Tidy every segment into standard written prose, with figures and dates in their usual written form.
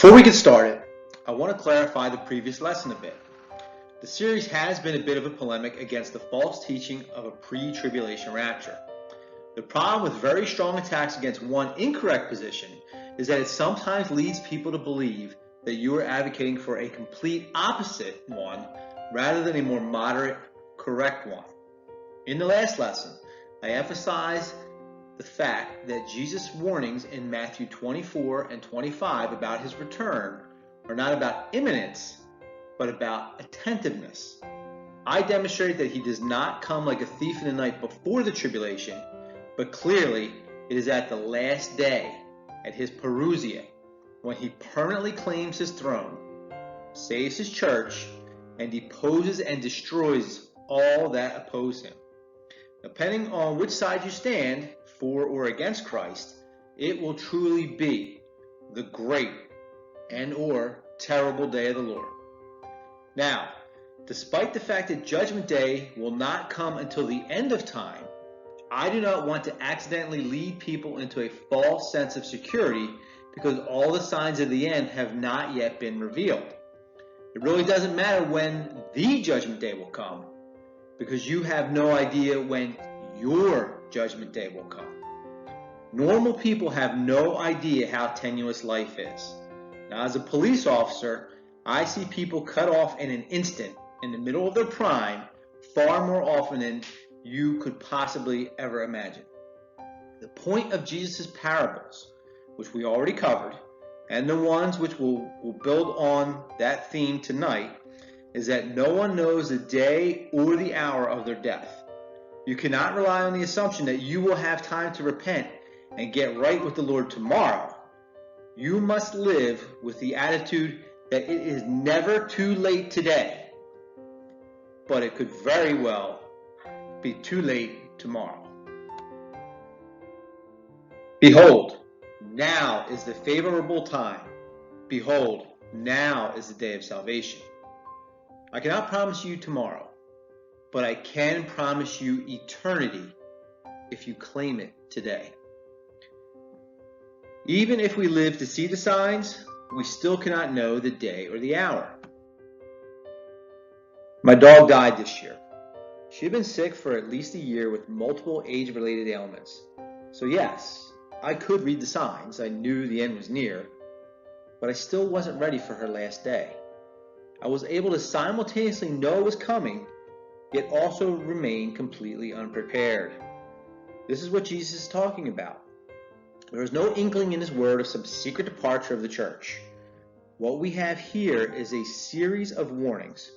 Before we get started, I want to clarify the previous lesson a bit. The series has been a bit of a polemic against the false teaching of a pre-tribulation rapture. The problem with very strong attacks against one incorrect position is that it sometimes leads people to believe that you are advocating for a complete opposite one rather than a more moderate, correct one. In the last lesson, I emphasized the fact that Jesus' warnings in Matthew 24 and 25 about his return are not about imminence, but about attentiveness. I demonstrated that he does not come like a thief in the night before the tribulation, but clearly it is at the last day, at his parousia, when he permanently claims his throne, saves his church, and deposes and destroys all that oppose him. Depending on which side you stand, for or against Christ, it will truly be the great and or terrible day of the Lord. Now, despite the fact that Judgment Day will not come until the end of time, I do not want to accidentally lead people into a false sense of security because all the signs of the end have not yet been revealed. It really doesn't matter when the Judgment Day will come, because you have no idea when your Judgment Day will come. Normal people have no idea how tenuous life is. Now, as a police officer, I see people cut off in an instant in the middle of their prime far more often than you could possibly ever imagine. The point of Jesus' parables, which we already covered, and the ones which will build on that theme tonight, is that no one knows the day or the hour of their death. You cannot rely on the assumption that you will have time to repent and get right with the Lord tomorrow. You must live with the attitude that it is never too late today, but it could very well be too late tomorrow. Behold, now is the favorable time. Behold, now is the day of salvation. I cannot promise you tomorrow, but I can promise you eternity if you claim it today. Even if we live to see the signs, we still cannot know the day or the hour. My dog died this year. She had been sick for at least a year with multiple age-related ailments. So yes, I could read the signs. I knew the end was near, but I still wasn't ready for her last day. I was able to simultaneously know it was coming, yet also remain completely unprepared. This is what Jesus is talking about. There is no inkling in his word of some secret departure of the church. What we have here is a series of warnings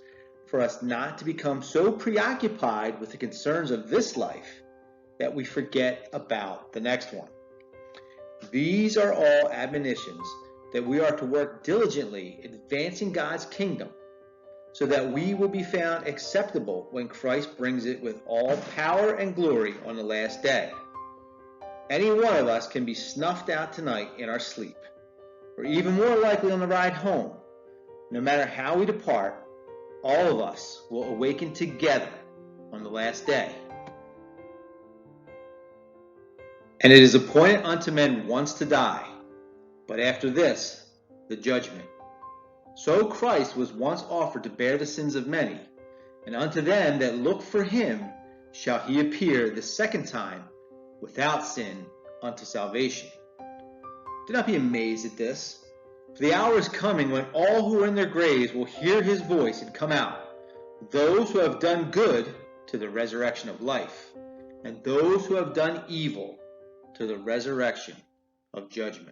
for us not to become so preoccupied with the concerns of this life that we forget about the next one. These are all admonitions that we are to work diligently advancing God's kingdom so that we will be found acceptable when Christ brings it with all power and glory on the last day. Any one of us can be snuffed out tonight in our sleep, or even more likely on the ride home. No matter how we depart, all of us will awaken together on the last day. And it is appointed unto men once to die, but after this, the judgment. So Christ was once offered to bear the sins of many, and unto them that look for him shall he appear the second time without sin unto salvation. Do not be amazed at this, for the hour is coming when all who are in their graves will hear his voice and come out, those who have done good to the resurrection of life, and those who have done evil to the resurrection of judgment.